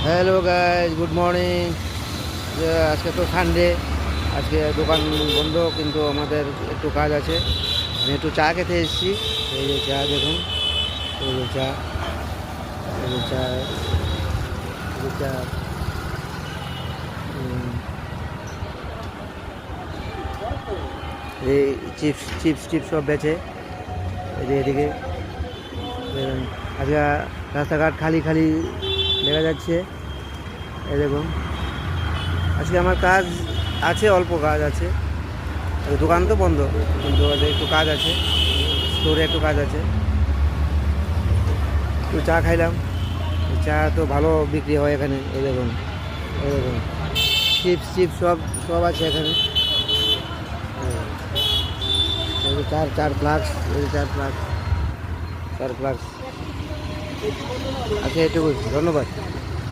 Hello guys, good morning. আজকে তো Sunday, আজকে দোকান বন্ধ, কিন্তু আমাদের একটু কাজ আছে। আমি একটু চা খেতে এসেছি। এই যে চা দেখুন, এই যে চা, এই যে চা, এই যে চা। এই চিপস চিপস টিপস সব বেচে। এই যে এদিকে দেখুন, আজকে রাস্তাঘাট খালি খালি দেখা যাচ্ছে। এই দেখুন, আজকে আমার কাজ আছে, অল্প কাজ আছে। দোকান তো বন্ধ, কিন্তু একটু কাজ আছে, স্টোরে একটু কাজ আছে। একটু চা খাইলাম। চা তো ভালো বিক্রি হয় এখানে। এই দেখুন, এই দেখুন, চিপস চিপস সব সব আছে এখানে। এই যে চার চার ফ্লাক্স, এই যে চার ফ্লাক্স, চার ফ্লাক্স আছে। এটুকু, ধন্যবাদ।